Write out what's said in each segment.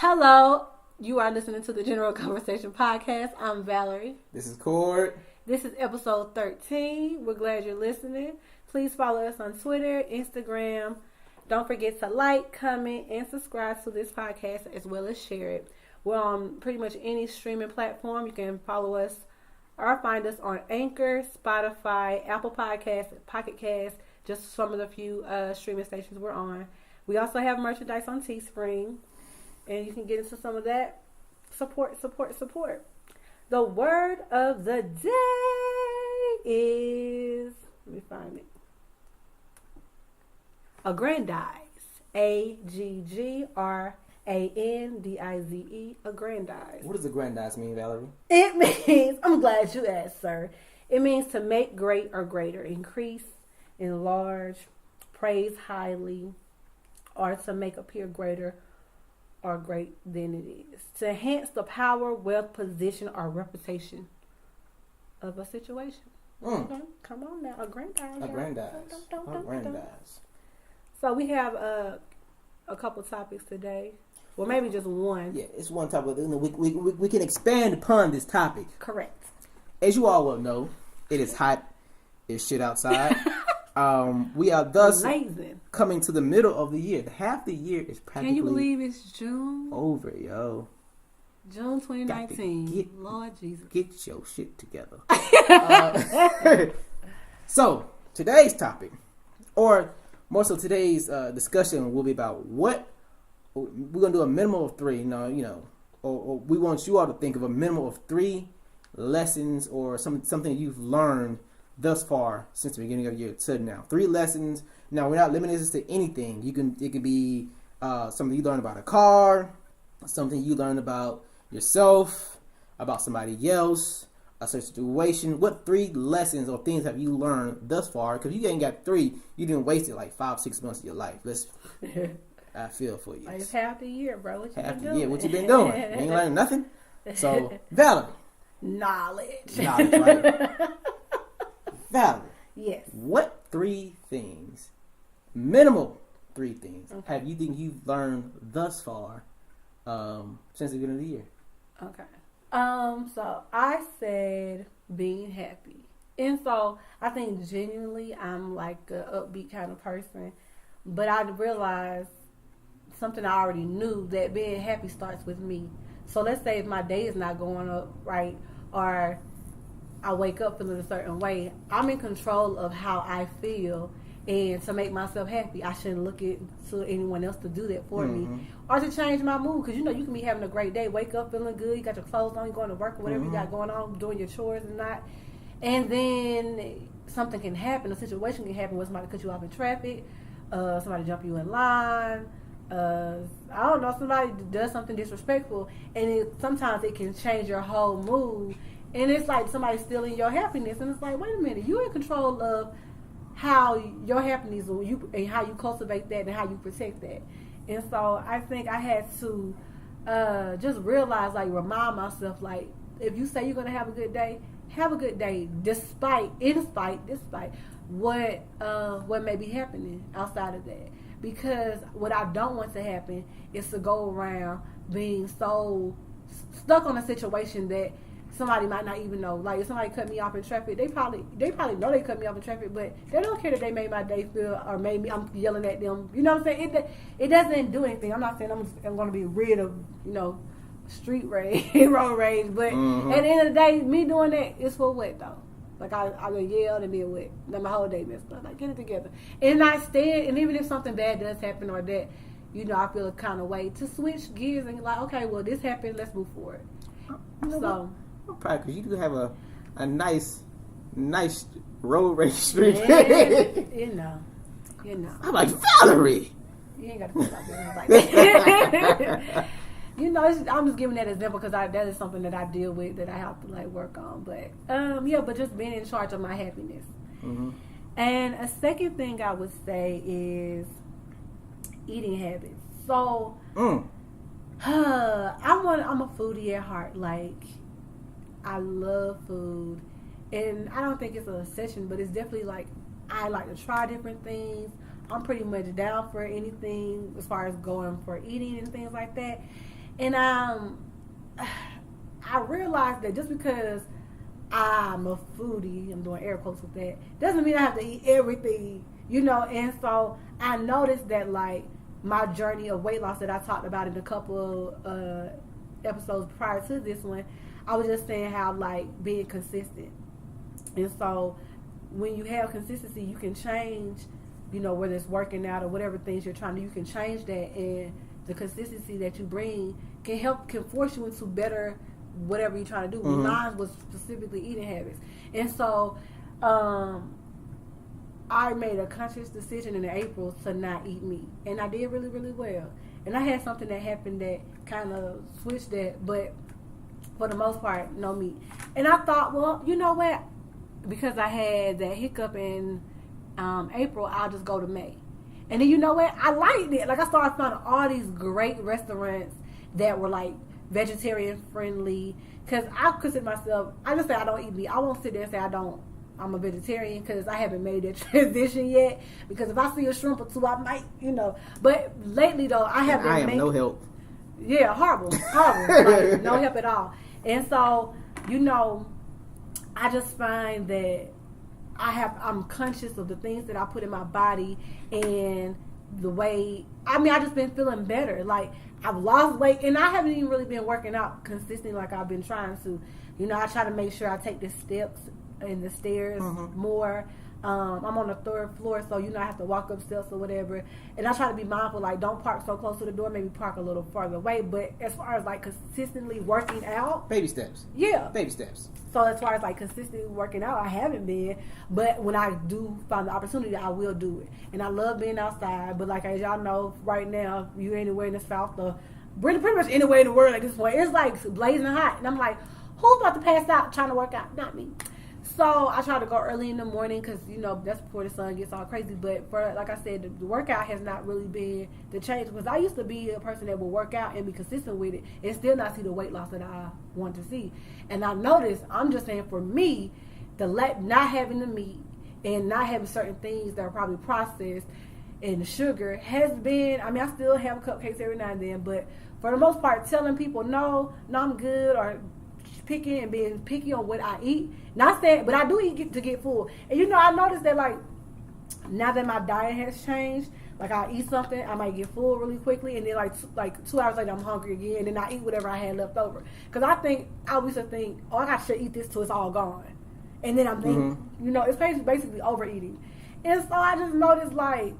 Hello, you are listening to the General Conversation Podcast. I'm Valerie. This is Cord. This is episode 13. We're glad you're listening. Please follow us on Twitter, Instagram. Don't forget to like, comment, and subscribe to this podcast as well as share it. We're on pretty much any streaming platform. You can follow us or find us on Anchor, Spotify, Apple Podcasts, Pocket Casts, just some of the few streaming stations we're on. We also have merchandise on Teespring, and you can get into some of that. Support. The word of the day is, let me find it, aggrandize. Aggranddize. Aggrandize. What does aggrandize mean, Valerie? It means, I'm glad you asked, sir. It means to make great or greater, increase, enlarge, praise highly, or to make appear greater or great than it is. To enhance the power, wealth, position, or reputation of a situation. Okay, come on now, aggrandize. Aggrandize. So we have a couple topics today. Well, maybe just one. Yeah, it's one topic. We can expand upon this topic. Correct. As you all well know, it is hot as shit outside. We are thus amazing coming to the middle of the year. Half the year is practically. Can you believe it's June? Over, yo. June 2019. Lord Jesus. Get your shit together. So, today's topic, or more so today's discussion, will be about what we're going to do a minimum of three. Or we want you all to think of a minimum of 3 lessons or something you've learned thus far since the beginning of the year to now. 3 lessons. Now, we're not limiting this to anything. It could be something you learned about a car, something you learned about yourself, about somebody else, a certain situation. What 3 lessons or things have you learned thus far? Because you ain't got 3, you didn't waste it like 5-6 months of your life. I feel for you. It's half the year, bro. What you half been the doing? year. What you been doing? You ain't learning nothing. So, Valerie. Knowledge, right? Valerie. Yes. What 3 things, minimal 3 things, have you think you've learned thus far since the beginning of the year? Okay. So I said being happy. And so I think genuinely I'm like an upbeat kind of person. But I realized something I already knew, that being happy starts with me. So let's say if my day is not going up right, or I wake up feeling a certain way, I'm in control of how I feel. And to make myself happy, I shouldn't look to anyone else to do that for me. Or to change my mood. Because, you can be having a great day, wake up feeling good, you got your clothes on, you're going to work or whatever you got going on, doing your chores and not. And then something can happen, a situation can happen where somebody cut you off in traffic, somebody jump you in line, I don't know, somebody does something disrespectful, and sometimes it can change your whole mood. And it's like somebody stealing your happiness. And it's like, wait a minute, you're in control of how your happiness and how you cultivate that and how you protect that. And so I think I had to just realize, like, remind myself, like, if you say you're going to have a good day despite what may be happening outside of that. Because what I don't want to happen is to go around being so stuck on a situation that somebody might not even know. Like, if somebody cut me off in traffic, they probably know they cut me off in traffic, but they don't care that they made my day feel, or I'm yelling at them. You know what I'm saying? It doesn't do anything. I'm not saying I'm going to be rid of, street rage, road rage, but at the end of the day, me doing that is for what, though? Like, I yelled and then what? Then my whole day messed up. Like, get it together. And and even if something bad does happen or that, I feel a kind of way, to switch gears and like, okay, well, this happened, let's move forward. So I'm proud because you do have a nice road rage streak. Yeah, I'm like, Valerie. You ain't got to put about business like that. I'm just giving that example because that is something that I deal with, that I have to like work on. But but just being in charge of my happiness. And a second thing I would say is eating habits. So I'm a foodie at heart. Like, I love food, and I don't think it's an obsession, but it's definitely like I like to try different things. I'm pretty much down for anything as far as going for eating and things like that. And I realized that just because I'm a foodie, I'm doing air quotes with that, doesn't mean I have to eat everything, you know. And so I noticed that, like, my journey of weight loss that I talked about in a couple episodes prior to this one, I was just saying how, like, being consistent. And so when you have consistency, you can change, you know, whether it's working out or whatever things you're trying to do, you can change that. And the consistency that you bring can force you into better whatever you're trying to do. Mm-hmm. Mine was specifically eating habits. And so I made a conscious decision in April to not eat meat. And I did really, really well. And I had something that happened that kind of switched that, but for the most part, no meat. And I thought, well, you know what? Because I had that hiccup in April, I'll just go to May. And then, you know what? I liked it. Like, I started finding all these great restaurants that were, like, vegetarian friendly. Because I consider myself, I just say I don't eat meat. I won't sit there and say I'm a vegetarian, because I haven't made that transition yet. Because if I see a shrimp or two, I might, you know. But lately, though, I have been no help. Yeah, horrible. Like, no help at all. And so, you know, I just find that I'm conscious of the things that I put in my body and the way, I just been feeling better. Like, I've lost weight, and I haven't even really been working out consistently like I've been trying to. You know, I try to make sure I take the steps and the stairs more. I'm on the third floor, so, you know, I have to walk up steps or whatever. And I try to be mindful, like, don't park so close to the door, maybe park a little farther away. But as far as, like, consistently working out. Baby steps. Yeah. Baby steps. So as far as, like, consistently working out, I haven't been. But when I do find the opportunity, I will do it. And I love being outside. But, like, as y'all know, right now, if you're anywhere in the South or pretty much anywhere in the world at this point, it's, like, blazing hot. And I'm like, who's about to pass out trying to work out? Not me. So I try to go early in the morning because, you know, that's before the sun gets all crazy. But for, like I said, the workout has not really been the change. Because I used to be a person that would work out and be consistent with it and still not see the weight loss that I want to see. And I noticed, I'm just saying, for me, not having the meat and not having certain things that are probably processed and the sugar has been, I still have cupcakes every now and then. But for the most part, telling people, no, I'm good, or picky and being picky on what I eat. Not saying, but I do eat to get full. And, you know, I noticed that, like, now that my diet has changed, like, I eat something, I might get full really quickly, and then, like 2 hours later, I'm hungry again, and then I eat whatever I had left over. Because I used to think, oh, I got to eat this till it's all gone. And then I'm thinking, you know, it's basically overeating. And so I just noticed, like,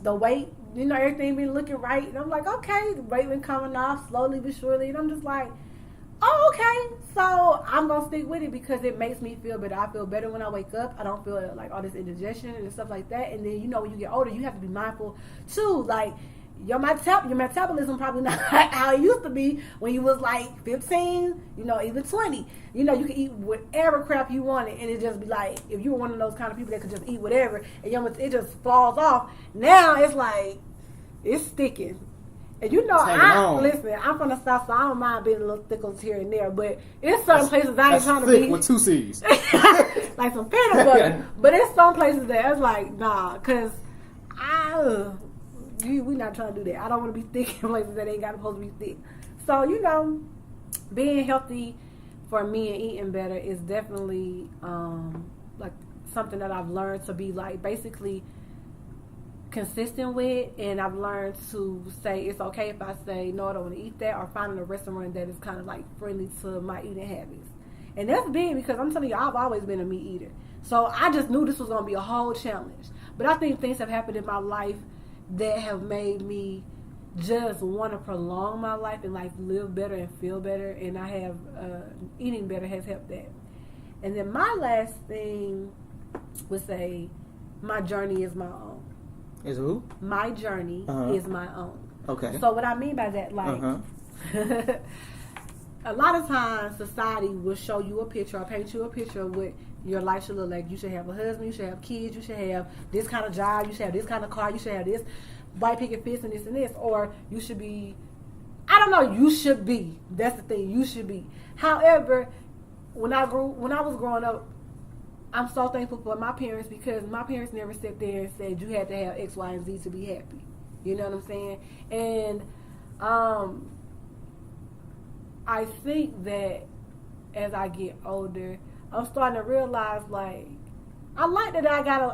the weight, you know, everything been looking right. And I'm like, okay, the weight been coming off slowly but surely. And I'm just like, oh, okay. So I'm going to stick with it because it makes me feel better. I feel better when I wake up. I don't feel like all this indigestion and stuff like that. And then, you know, when you get older, you have to be mindful too. Like, your metabolism probably not how it used to be when you was like 15, you know, even 20. You know, you can eat whatever crap you wanted, and it just be like, if you were one of those kind of people that could just eat whatever, and it just falls off. Now it's like, it's sticking. And you know, listen, I'm from the South, so I don't mind being a little thickles here and there, but it's certain places I ain't trying to be. With 2 C's. Like some peanut butter. But it's some places that it's like, nah, because we not trying to do that. I don't want to be thick in places that ain't got supposed to be thick. So, you know, being healthy for me and eating better is definitely like something that I've learned to be, like, basically consistent with. And I've learned to say it's okay if I say no, I don't want to eat that, or finding a restaurant that is kind of like friendly to my eating habits. And that's big because I'm telling you, I've always been a meat eater. So I just knew this was going to be a whole challenge. But I think things have happened in my life that have made me just want to prolong my life and, like, live better and feel better. And I have eating better has helped that. And then my last thing would say my journey is my own. Is who? My journey is my own. Okay. So what I mean by that, like, a lot of times society will show you a picture or paint you a picture of what your life should look like. You should have a husband, you should have kids, you should have this kind of job, you should have this kind of car, you should have this white picket fence and this and this, or you should be, I don't know, you should be. That's the thing, you should be. However, when I was growing up, I'm so thankful for my parents because my parents never sat there and said you had to have X, Y, and Z to be happy. You know what I'm saying? And I think that as I get older, I'm starting to realize, like, I like that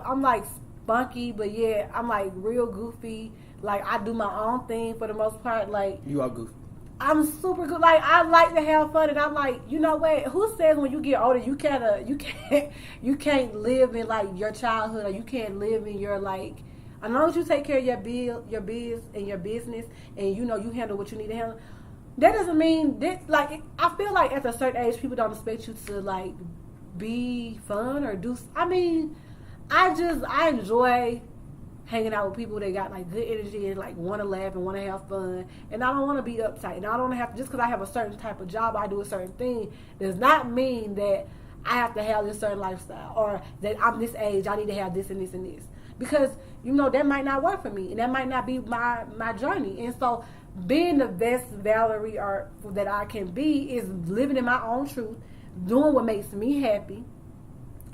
I'm like spunky, but yeah, I'm like real goofy. Like, I do my own thing for the most part. Like, you are goofy. I'm super good. Like, I like to have fun, and I'm like, you know what? Who says when you get older you can't live in like your childhood, or you can't live in your like. As long as you take care of your business, and you know you handle what you need to handle. That doesn't mean that, like, I feel like at a certain age people don't expect you to like be fun or do. I mean, I enjoy hanging out with people that got like good energy and like want to laugh and want to have fun, and I don't want to be uptight, and I don't have to, just because I have a certain type of job, I do a certain thing, does not mean that I have to have this certain lifestyle, or that I'm this age I need to have this and this and this, because you know that might not work for me, and that might not be my journey. And so being the best Valerie or that I can be is living in my own truth, doing what makes me happy,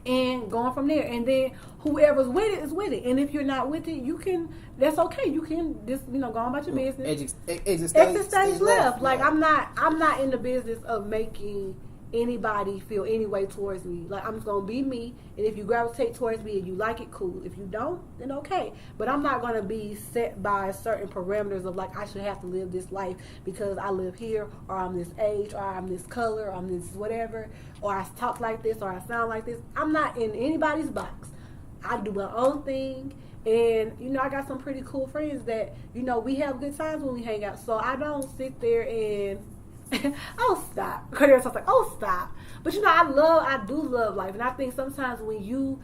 and going from there. And then whoever's with it is with it. And if you're not with it, you can. That's okay. You can just go on about your business. Exit stage left. Like, I'm not in the business of making anybody feel any way towards me. Like, I'm just gonna be me. And if you gravitate towards me and you like it, cool. If you don't, then okay. But I'm not gonna be set by certain parameters of like I should have to live this life because I live here, or I'm this age, or I'm this color, or I'm this whatever, or I talk like this, or I sound like this. I'm not in anybody's box. I do my own thing. And, you know, I got some pretty cool friends that, you know, we have good times when we hang out. So I don't sit there and oh, stop. Because sounds like, oh, stop. But, you know, I do love life. And I think sometimes when you,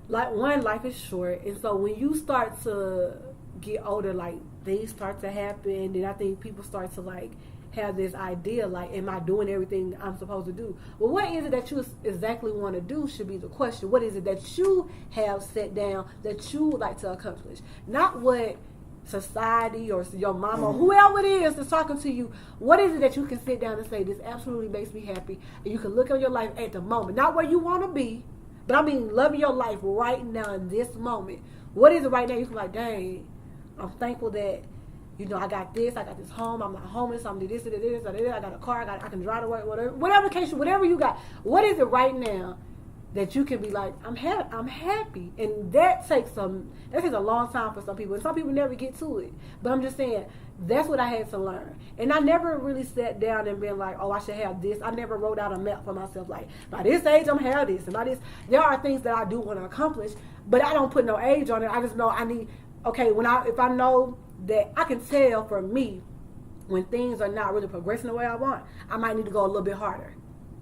like, one, life is short. And so when you start to get older, like, things start to happen. Then I think people start to, like, have this idea, like, am I doing everything I'm supposed to do? Well, what is it that you exactly want to do should be the question. What is it that you have set down that you would like to accomplish? Not what society or your mama or whoever it is that's talking to you. What is it that you can sit down and say, this absolutely makes me happy, and you can look at your life at the moment, not where you want to be, but I mean loving your life right now in this moment. What is it right now you can be like, dang, I'm thankful that, you know, I got this home, I'm not homeless, I'm this, I got a car, I can drive to work, whatever you got. What is it right now that you can be like, I'm happy? And that takes a long time for some people, and some people never get to it. But I'm just saying, that's what I had to learn. And I never really sat down and been like, oh, I should have this. I never wrote out a map for myself, like, by this age, I'm have this, and by this. There are things that I do want to accomplish, but I don't put no age on it. I just know I need, okay, if I know that I can tell for me when things are not really progressing the way I want, I might need to go a little bit harder.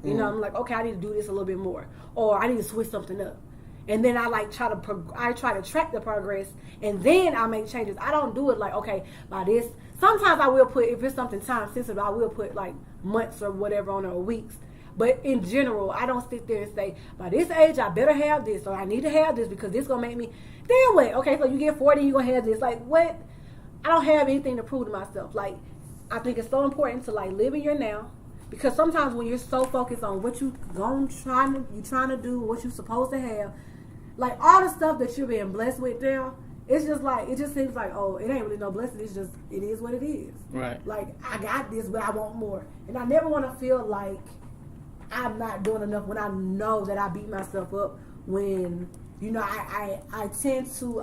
You know, I'm like, okay, I need to do this a little bit more, or I need to switch something up. And then I like try to track the progress, and then I make changes. I don't do it like, okay, by this. Sometimes I will put, if it's something time sensitive, I will put like months or whatever on, or weeks. But in general, I don't sit there and say, by this age, I better have this, or I need to have this because this gonna make me. Then what? Okay, so you get 40, you gonna have this. Like, what? I don't have anything to prove to myself. Like, I think it's so important to like live in your now, because sometimes when you're so focused on what you're trying to do, what you're supposed to have, like all the stuff that you're being blessed with now, it's just like, it just seems like, oh, it ain't really no blessing. It's just, it is what it is. Right. Like, I got this, but I want more, and I never want to feel like I'm not doing enough when I know that I beat myself up. When, you know, I tend to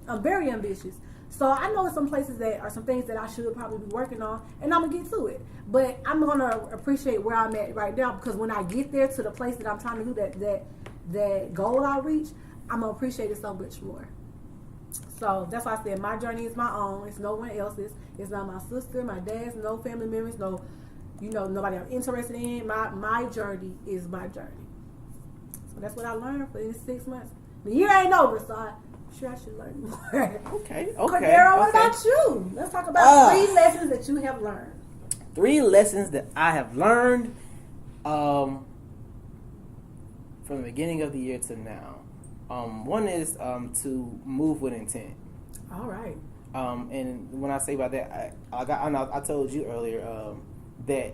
I'm very ambitious. So I know some places that are some things that I should probably be working on, and I'm going to get to it. But I'm going to appreciate where I'm at right now, because when I get there to the place that I'm trying to do, that goal I reach, I'm going to appreciate it so much more. So that's why I said my journey is my own. It's no one else's. It's not my sister, my dad's, no family members, no, you know, nobody I'm interested in. My journey is my journey. So that's what I learned for these 6 months. The year ain't over, so I'm sure I should learn more. Okay. Cordero, what about you? Let's talk about 3 lessons that you have learned. 3 lessons that I have learned from the beginning of the year to now. One is to move with intent. All right. And when I say about that, I told you earlier that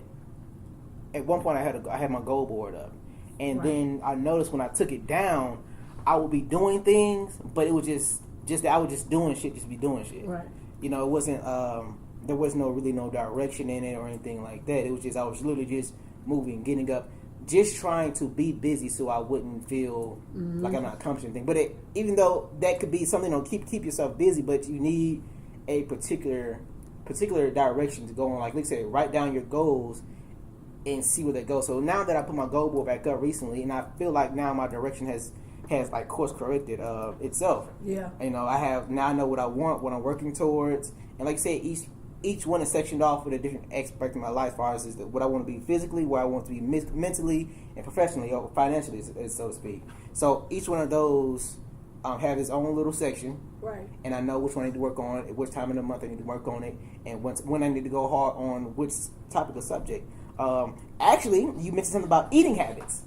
at one point I had my goal board up, and then I noticed when I took it down, I would be doing things, but it was just that I was just doing shit, just be doing shit. Right. You know, it wasn't there was no direction in it or anything like that. It was just I was literally just moving, getting up, just trying to be busy so I wouldn't feel like I'm not accomplishing anything. But even though that could be something to keep yourself busy, but you need a particular direction to go on. Like say, write down your goals and see where they go. So now that I put my goal board back up recently, and I feel like now my direction has like course corrected itself. Yeah. You know, I know what I want, what I'm working towards, and like I said, each one is sectioned off with a different aspect of my life, as far as what I want to be physically, where I want to be mentally and professionally, or financially, so to speak. So each one of those have its own little section, right? And I know which one I need to work on, at which time in the month I need to work on it, and when I need to go hard on which topic or subject. Actually, you mentioned something about eating habits.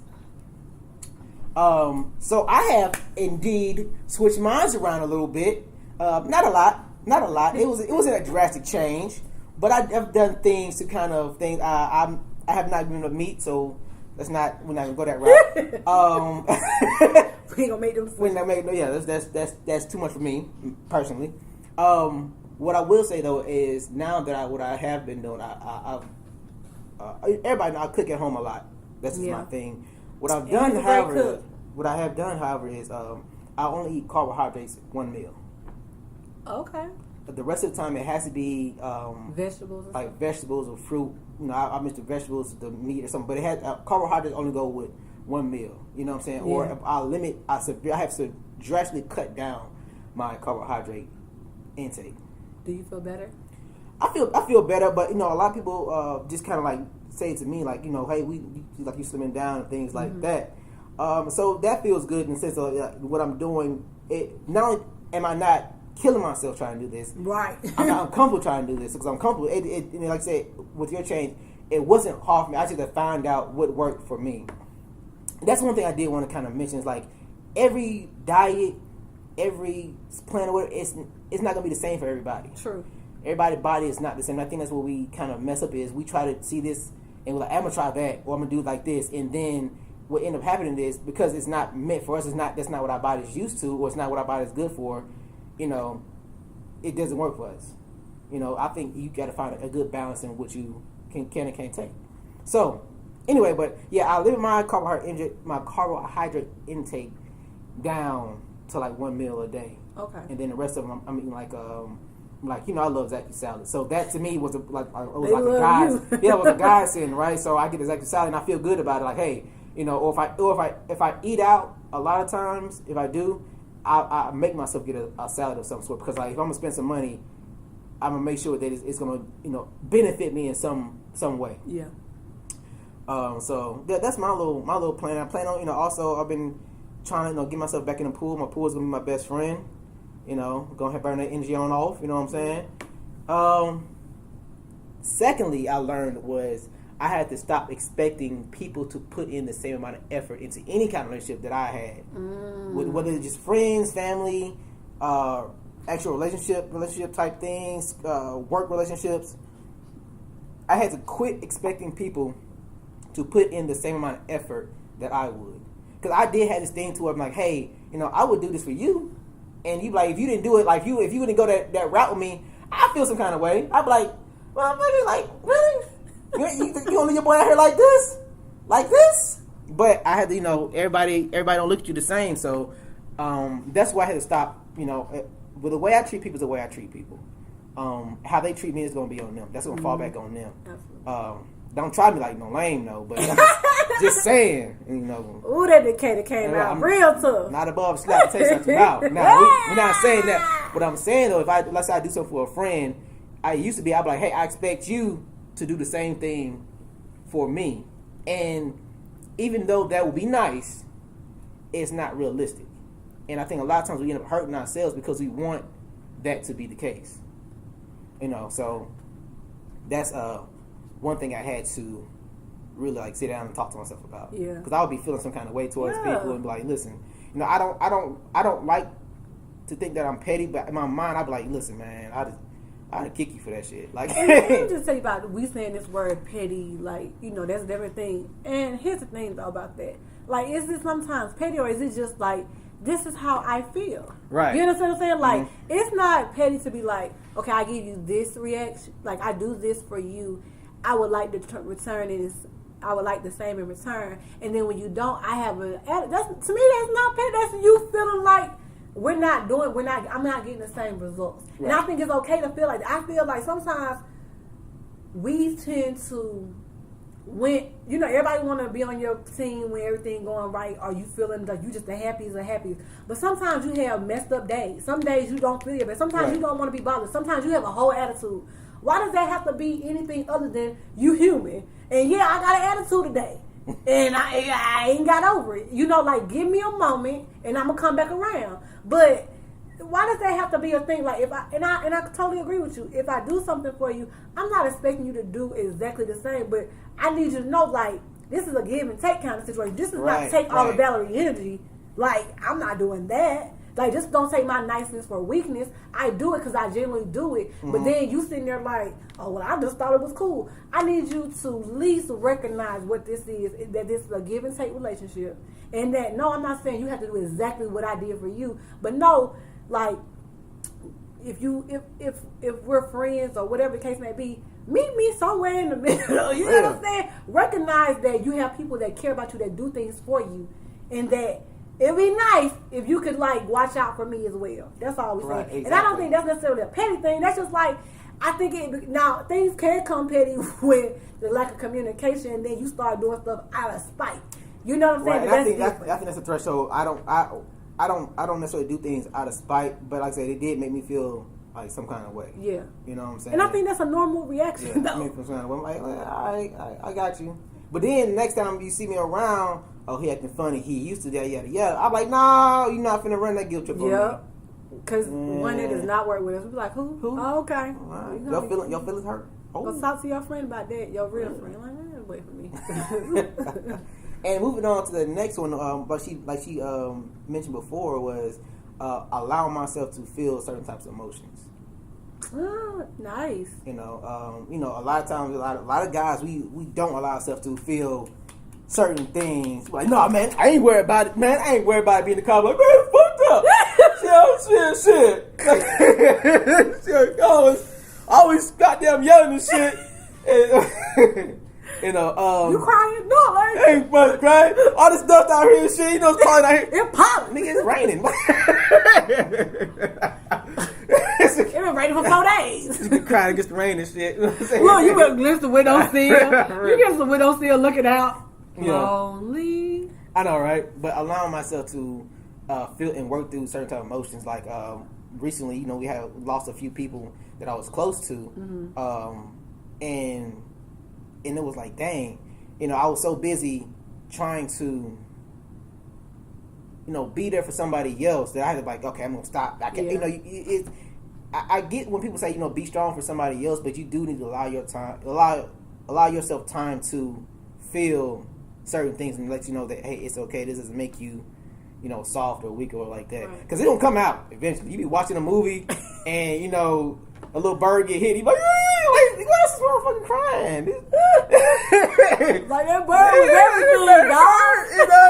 So I have indeed switched mine around a little bit. Not a lot. It wasn't a drastic change, but I've done things to kind of things. I have not given up meat, so we're not gonna go that route. We ain't gonna make them. We're not making. Yeah, that's too much for me personally. What I will say though is now that what I have been doing, everybody know I cook at home a lot. That's just my thing. What I have done, however, is I only eat carbohydrates one meal. Okay. The rest of the time, it has to be vegetables, like vegetables or fruit. You know, I mix the vegetables, the meat, or something. But it has carbohydrates only go with one meal. You know what I'm saying? Yeah. Or if I have to drastically cut down my carbohydrate intake. Do you feel better? I feel better, but you know, a lot of people just kind of like say to me, like, you know, hey, we like you slimming down and things like that. So that feels good in the sense of what I'm doing. Not only am I not killing myself trying to do this, right? I'm comfortable trying to do this because I'm comfortable. Like I said, with your change, it wasn't hard for me. I just had to find out what worked for me. That's one thing I did want to kind of mention is like every diet, every plan, it's not gonna be the same for everybody. True. Everybody's body is not the same. I think that's what we kind of mess up is we try to see this and we're like, I'm gonna try that or I'm gonna do it like this, and then what end up happening is because it's not meant for us. That's not what our body's used to, or it's not what our body's good for. You know, it doesn't work for us. You know, I think you got to find a good balance in what you can and can't take. So, anyway, but yeah, I limit my carbohydrate intake down to like one meal a day. Okay. And then the rest of them, I'm eating like you know, I love Zaki salad. So that to me was a godsend, right? So I get the Zaki salad and I feel good about it. Like, hey, you know, or if I eat out a lot of times, if I do, I make myself get a salad of some sort because like if I'm gonna spend some money, I'm gonna make sure that it's gonna, you know, benefit me in some way. Yeah. So that's my little plan. I plan on, you know, also I've been trying to, you know, get myself back in the pool. My pool is gonna be my best friend. You know, gonna have burn that energy on off. You know what I'm saying? Secondly, I learned was I had to stop expecting people to put in the same amount of effort into any kind of relationship that I had, whether it's just friends, family, actual relationship type things, work relationships. I had to quit expecting people to put in the same amount of effort that I would, because I did have this thing to where I'm like, hey, you know, I would do this for you, and you like if you didn't do it, like if you didn't go that route with me, I feel some kind of way. I'd be like, well, I'm like, really? You gonna leave your boy out here like this? But I had to, you know, everybody don't look at you the same. So that's why I had to stop. You know, with the way I treat people is the way I treat people. How they treat me is gonna be on them. That's gonna fall back on them. Don't try me like no lame though. But just saying, you know. Ooh, that Decatur came out real tough. Not above slap taste out your mouth. Now we're not saying that. What I'm saying though, let's say I do something for a friend, I'd be like, hey, I expect you to do the same thing for me, and even though that would be nice, it's not realistic. And I think a lot of times we end up hurting ourselves because we want that to be the case. You know, so that's one thing I had to really like sit down and talk to myself about. Yeah. Because I would be feeling some kind of way towards people and be like, listen, you know, I don't like to think that I'm petty, but in my mind I'd be like, listen, man, I'd kick you for that shit. Like, let me just tell you about we saying this word petty, like, you know, that's everything. And here's the thing about that. Like, is it sometimes petty or is it just like this is how I feel. Right. You understand what I'm saying? Like, it's not petty to be like, okay, I give you this reaction. Like, I do this for you. I would like to return it. I would like the same in return. And then when you don't, I have a. That's to me. That's not petty. That's you feeling like I'm not getting the same results. Right. And I think it's okay to feel like that. I feel like sometimes we tend to. When everybody want to be on your team when everything going right, or you feeling like you just the happiest of happiest. But sometimes you have messed up days. Some days you don't feel it, but sometimes you don't want to be bothered. Sometimes you have a whole attitude. Why does that have to be anything other than you human? And yeah, I got an attitude today, and I ain't got over it. Like give me a moment, and I'm gonna come back around. But why does that have to be a thing? Like if I totally agree with you. If I do something for you, I'm not expecting you to do exactly the same, but I need you to know, like, this is a give and take kind of situation. This is not take all the Valerie energy. Like, I'm not doing that. Like, just don't take my niceness for weakness. I do it because I genuinely do it. Mm-hmm. But then you sitting there like, oh, well, I just thought it was cool. I need you to at least recognize what this is, that this is a give and take relationship. And that, no, I'm not saying you have to do exactly what I did for you. But no, like, if we're friends or whatever the case may be, meet me somewhere in the middle. You know what I'm saying? Recognize that you have people that care about you, that do things for you, and that it'd be nice if you could like watch out for me as well. That's all we're saying. Exactly. And I don't think that's necessarily a petty thing. That's just like now things can come petty with the lack of communication, and then you start doing stuff out of spite. You know what I'm saying? Right. I think that's a threshold. I don't necessarily do things out of spite, but like I said, it did make me feel like some kind of way. Yeah. You know what I'm saying? And I think that's a normal reaction. Yeah, I'm like, I got you. But then next time you see me around, oh, he acting funny. He used to that, yada. I'm like, no, you're not finna run that guilt trip on me. Because one that does not work with us. We be like, who? Oh, okay. Right. Your feelings hurt. Oh. Go talk to your friend about that. Your real friend. Like, wait for me. And moving on to the next one, like she mentioned before, was allow myself to feel certain types of emotions. Oh, nice. A lot of times, a lot of guys, we don't allow ourselves to feel certain things. Like, no, man, I ain't worried about it, man. I ain't worried about it being in the car. Like, man, fucked up. Shit. Always goddamn yelling and shit. And, you crying? No, I ain't crying. All this stuff out here and shit, it's calling out here. It popped. Nigga, it's raining. It been raining for 4 days. You been crying against the rain and shit. Look, you better glimpse the window sill. You get the window sill looking out. Lonely. I know, right? But allowing myself to feel and work through certain type of emotions. Like recently, we had lost a few people that I was close to, and it was like, dang, I was so busy trying to, be there for somebody else that I had to be like, okay, I'm gonna stop. I can't, I get when people say, be strong for somebody else, but you do need to allow yourself time to feel certain things and let you know that, hey, it's okay. This doesn't make you, soft or weak or like that. Because it don't come out eventually. You be watching a movie and, a little bird get hit. You be like, why is this motherfucker crying? Like that bird was everything, dog.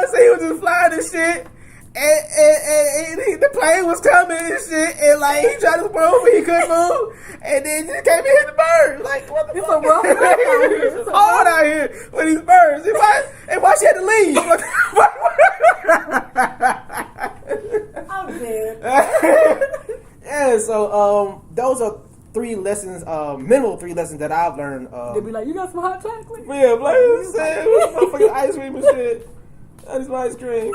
So he was just flying and shit. And the plane was coming and shit. And like he tried to move, but he couldn't move. And then just came and hit the bird. Like, what the fuck? It's a rough night out here. It's hard out here with these birds. And why she had to leave? I'm dead. Yeah, so those are 3 lessons, minimal 3 lessons that I've learned. They'll be like, you got some hot chocolate? Yeah, like you said, motherfucking ice cream and shit. I just want ice cream.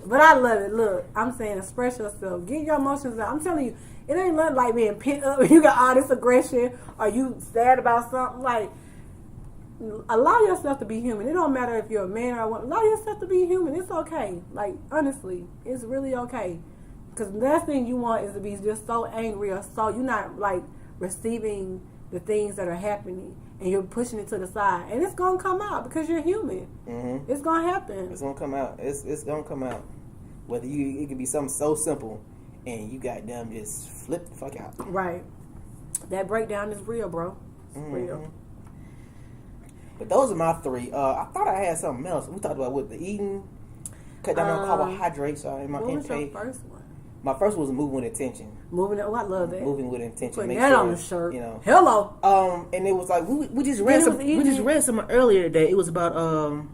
But I love it. Look, I'm saying express yourself. Get your emotions out. I'm telling you, it ain't nothing like being pent up. You got all this aggression or you sad about something. Like, allow yourself to be human. It don't matter if you're a man or a woman. Allow yourself to be human. It's okay. Like, honestly, it's really okay. Because the last thing you want is to be just so angry or so you're not like receiving the things that are happening and you're pushing it to the side. And it's going to come out because you're human. Mm-hmm. It's going to happen. It's going to come out. It's going to come out. Whether it could be something so simple and you got them just flip the fuck out. Right. That breakdown is real, bro. It's real. But those are my three. I thought I had something else. We talked about what the eating, cut down on carbohydrates in my what intake. was your first one? My first was moving with intention. Moving. Oh, I love that. Moving with intention. Putting Make that sure, on the shirt. You know. Hello. And it was like we just read something earlier today. It was about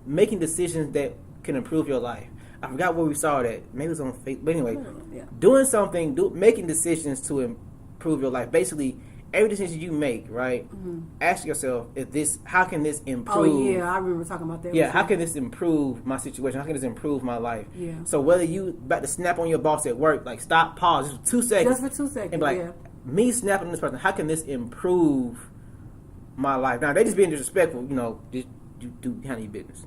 making decisions that can improve your life. I forgot where we saw that. Maybe it was on Facebook. But anyway, doing something, making decisions to improve your life. Basically, every decision you make, right? Mm-hmm. Ask yourself, how can this improve? Oh yeah, I remember talking about that. Yeah, how can this improve my situation? How can this improve my life? Yeah. So whether you about to snap on your boss at work, like stop, pause, just for 2 seconds. Just for 2 seconds. And be like, me snapping on this person, how can this improve my life? Now they just being disrespectful, just do handle your business.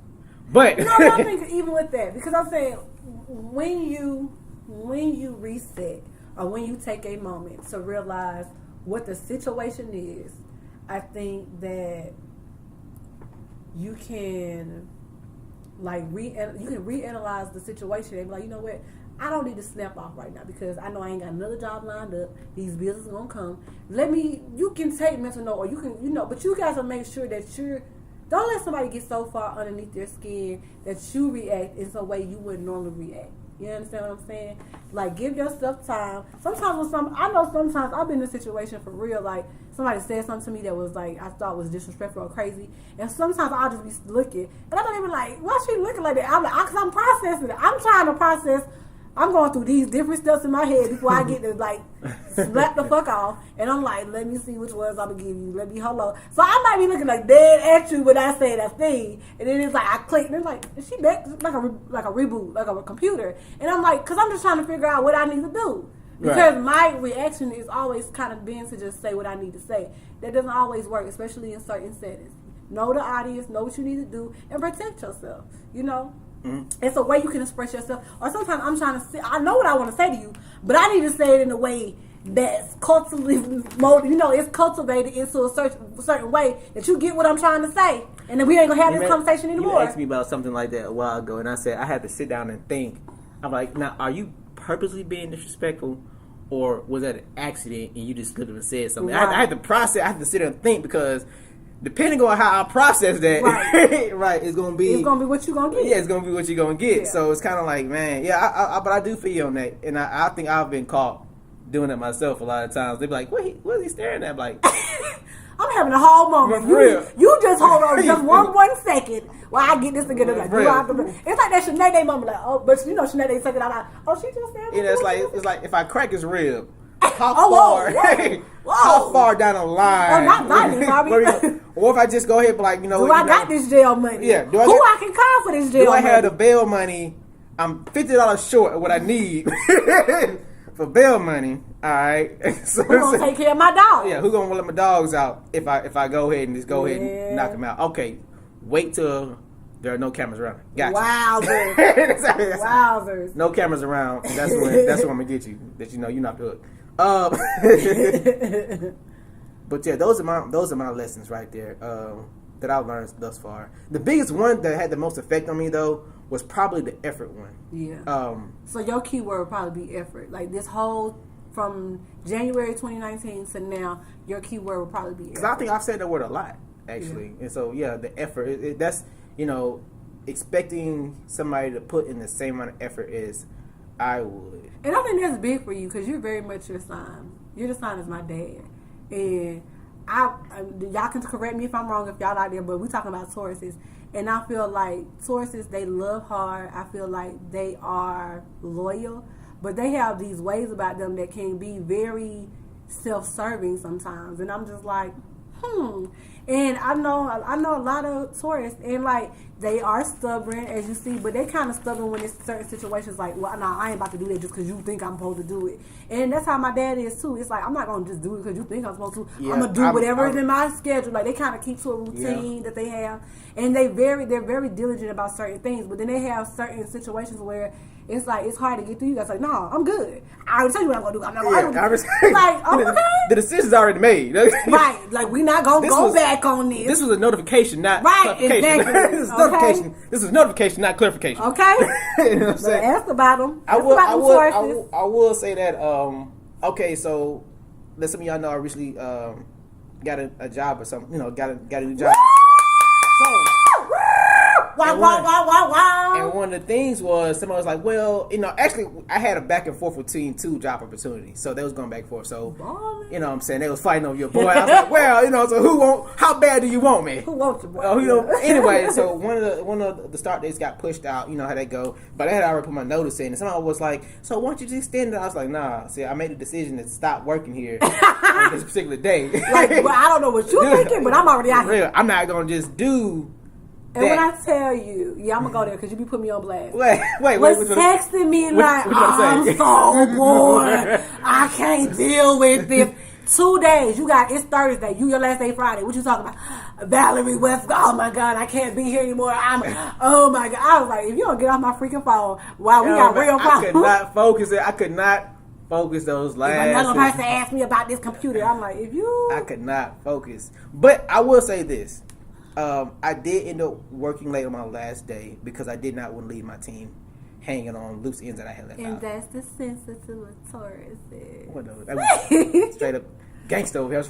But no, I think even with that, because I'm saying when you reset or when you take a moment to realize what the situation is, I think that you can reanalyze the situation and be like, you know what, I don't need to snap off right now because I know I ain't got another job lined up. These bills are gonna come. You can take mental note, or you can, but you guys will make sure that don't let somebody get so far underneath their skin that you react in some way you wouldn't normally react. You understand what I'm saying? Like, give yourself time. Sometimes sometimes I've been in a situation for real, like somebody said something to me that was like I thought was disrespectful or crazy, and sometimes I'll just be looking, and I'm not even like, why she looking like that? I'm like, because I'm processing it. I'm trying to process. I'm going through these different steps in my head before I get to like slap the fuck off, and I'm like, let me see which ones I'm gonna give you. Let me hold on. So I might be looking like dead at you when I say that thing, and then it's like I click, and it's like, is she back? Like a reboot, like a computer, and I'm like, because I'm just trying to figure out what I need to do. Because my reaction is always kind of being to just say what I need to say. That doesn't always work, especially in certain settings. Know the audience, know what you need to do, and protect yourself. Mm-hmm. It's a way you can express yourself. Or sometimes I'm trying to say, I know what I want to say to you, but I need to say it in a way that's cultivated, it's cultivated into a certain way that you get what I'm trying to say. And then we ain't going to have this conversation anymore. You asked me about something like that a while ago, and I said I had to sit down and think. I'm like, now, are you purposely being disrespectful, or was that an accident and you just slipped and said something? Right. I had to process, I had to sit there and think, because depending on how I process that, right, it's gonna be what you're gonna get. Yeah, it's gonna be what you're gonna get. Yeah. So it's kind of like, man, but I do feel you on that, and I think I've been caught doing it myself a lot of times. They be like, what is he staring at? I'm like, I'm having a whole moment. You just hold on just one second while I get this together. Like, it's like that Sinead moment. Like, oh, but Sinead took it out. Like, oh, she just said. It's like if I crack his rib. How far down the line? Not Bobby. Or if I just go ahead and be like, do I got this jail money? Yeah. I can call for this jail money? Do I have the bail money? I'm $50 short of what I need for bail money. All right. So who's gonna take care of my dog? Yeah. Who's gonna let my dogs out if I go ahead and just go ahead and knock them out? Okay. Wait till there are no cameras around. Gotcha. Wowzers. No cameras around. That's when I'm gonna get you. That you're not the hook. But yeah, those are my lessons right there that I've learned thus far. The biggest one that had the most effect on me though was probably the effort one. Yeah. So your keyword would probably be effort. Like this whole from January 2019 to now, your keyword would probably be effort. Because I think I've said that word a lot actually, and so yeah, the effort. That's expecting somebody to put in the same amount of effort as I would. And I think that's big for you because you're very much your sign. You're the sign as my dad. And y'all can correct me if I'm wrong if y'all out there, but we're talking about Tauruses. And I feel like Tauruses, they love hard. I feel like they are loyal. But they have these ways about them that can be very self-serving sometimes. And I'm just like, And I know a lot of tourists, and like they are stubborn, as you see, but they kind of stubborn when it's certain situations. Like, well, nah, I ain't about to do that just because you think I'm supposed to do it. And that's how my dad is too. It's like I'm not gonna just do it because you think I'm supposed to. Yeah, I'm gonna do whatever is in my schedule. Like they kind of keep to a routine that they have, and they're very diligent about certain things. But then they have certain situations where it's like it's hard to get through. You guys like, no, I'm good. I already tell you what I'm gonna do. I'm not gonna do. It's like, okay. The decision's already made. Right. Like we're not gonna go back on this. This was a notification, not clarification. Exactly. This is notification. This is notification, not clarification. Okay. You know what I'm saying? Ask about them. I will say that. Okay, so let some of y'all know I recently got a job or something. You know, got a new job. So. Wow. And one of the things was somebody was like, well, you know, actually I had a back and forth between two job opportunities. So they was going back and forth. So, you know what I'm saying? They was fighting over your boy. I was like, well, you know, so how bad do you want me? Who wants your boy? Oh, you know, anyway, so one of the start dates got pushed out. You know how they go. But I had already put my notice in. And somebody was like, so why don't you just extend it? I was like, nah. See, I made the decision to stop working here on this particular day. Like, well, I don't know what you're thinking, but I'm already out here. I'm not going to just do and when I tell you, I'm gonna go there because you be putting me on blast. Wait. Was texting me like, I'm so bored. I can't deal with this. 2 days. It's Thursday. Your last day Friday. What you talking about? Valerie West. Oh my God, I can't be here anymore. Oh my God. I was like, if you don't get off my freaking phone while we got real problems. I could not focus it. I could not focus those last. If another person asked me about this computer, I'm like, I could not focus. But I will say this. I did end up working late on my last day because I did not want to leave my team hanging on loose ends that I had left out. And that's the sense of the Taurus is. Whatever. That was straight up gangster over here.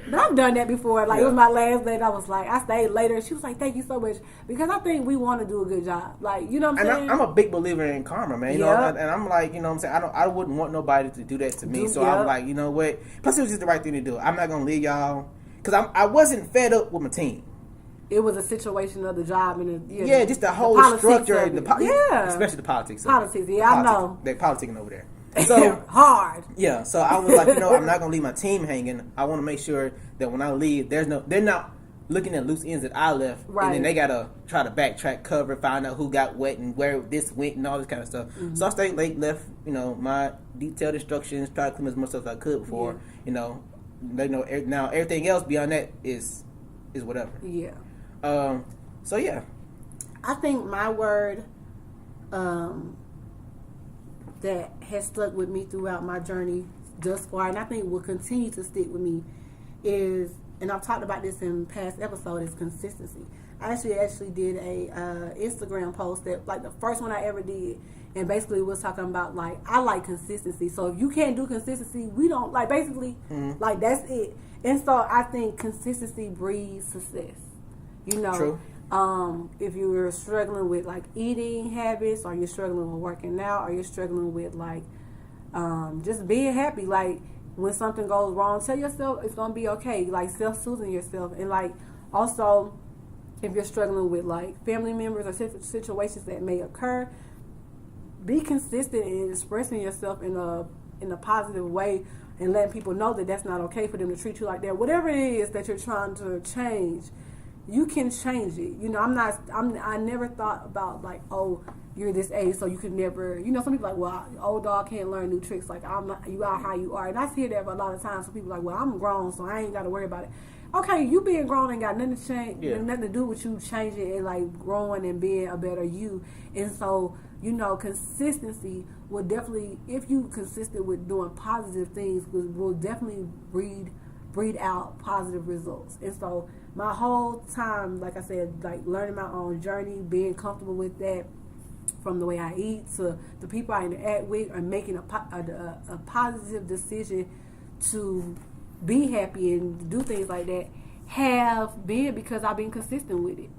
But I've done that before. Like, it was my last day and I was like, I stayed later. She was like, thank you so much. Because I think we want to do a good job. Like, you know what I'm saying? I'm a big believer in karma, man. You know, and I'm like, you know what I'm saying? I wouldn't want nobody to do that to me. So I'm like, you know what? Plus, it was just the right thing to do. I'm not going to leave y'all. Because I wasn't fed up with my team. It was a situation of the job and just the whole structure, especially the politics. I know they're politicking over there. So hard. Yeah, so I was like, I'm not gonna leave my team hanging. I want to make sure that when I leave, they're not looking at loose ends that I left, and then they gotta try to backtrack, cover, find out who got what and where this went and all this kind of stuff. Mm-hmm. So I stayed late, left my detailed instructions, tried to clean as much stuff as I could before they know. Now everything else beyond that is whatever. Yeah. So yeah, I think my word that has stuck with me throughout my journey thus far, and I think will continue to stick with me, is, and I've talked about this in past episodes, is consistency. I actually did a Instagram post that, like, the first one I ever did, and basically was talking about, like, I like consistency. So if you can't do consistency, we don't, like, basically, like, that's it. And so I think consistency breeds success. You know, True. If you're struggling with, like, eating habits, or you're struggling with working out, or you're struggling with, like, just being happy, like, when something goes wrong, tell yourself it's going to be okay, like, self-soothing yourself. And, like, also, if you're struggling with, like, family members or situations that may occur, be consistent in expressing yourself in a positive way and letting people know that that's not okay for them to treat you like that. Whatever it is that you're trying to change, you can change it. You know, I never thought about, like, oh, you're this age, so you can never, some people like, well, old dog can't learn new tricks. Like, you are how you are. And I hear that a lot of times. So people like, well, I'm grown, so I ain't got to worry about it. Okay, you being grown ain't got nothing to change, nothing to do with you changing and, like, growing and being a better you. And so, consistency will definitely, if you consistent with doing positive things, will definitely breed out positive results. And so my whole time, like I said, like, learning my own journey, being comfortable with that, from the way I eat to the people I interact with, or making a positive decision to be happy and do things like that, have been because I've been consistent with it,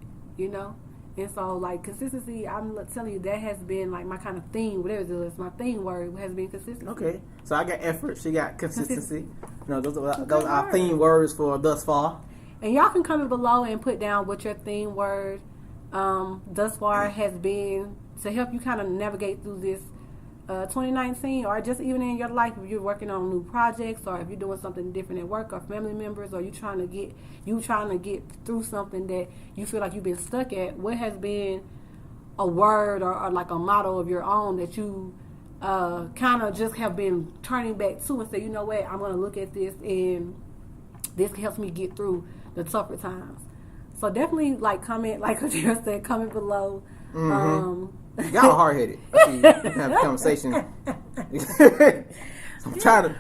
And so, like, consistency, I'm telling you, that has been, like, my kind of theme, whatever it is, my theme word has been consistency. Okay. So I got effort, she got consistency. Those are our theme words for thus far. And y'all can comment below and put down what your theme word thus far has been to help you kind of navigate through this 2019, or just even in your life, if you're working on new projects, or if you're doing something different at work, or family members, or you trying to get through something that you feel like you've been stuck at. What has been a word or like a motto of your own that you kind of just have been turning back to and say, you know what, I'm going to look at this, and this helps me get through the tougher times. So definitely, like, comment, like Kajira said, comment below. Y'all hard-headed. Have a conversation. I'm trying to.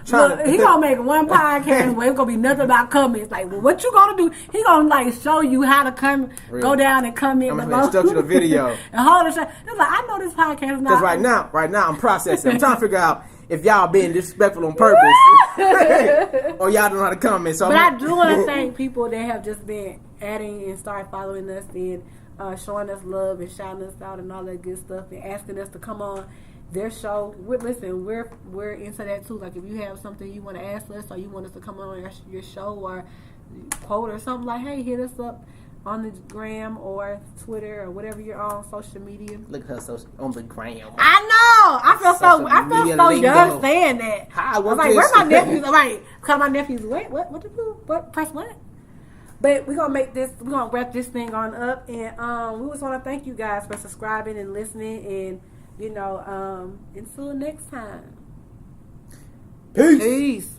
He gonna make one podcast where it's gonna be nothing about comments. Like, well, what you gonna do? He gonna, like, show you how to come, really? Go down and comment. I'm gonna instruct you the video and hold it. It's like, I know this podcast. Because right now I'm processing. I'm trying to figure out if y'all being disrespectful on purpose, or y'all don't know how to comment. So, but I do want to thank people that have just been adding and start following us and showing us love and shouting us out and all that good stuff and asking us to come on their show. We're into that too. Like if you have something you want to ask us or you want us to come on your show or quote or something, like, hey, hit us up on the gram or Twitter or whatever you're on social media. Look at her on the gram. I know. I feel so young saying that. I was like, where's my nephews? I'm like, call my nephews. What to do? What? Press what? But we're gonna wrap this thing on up, and we just want to thank you guys for subscribing and listening, and until next time. Peace. Peace.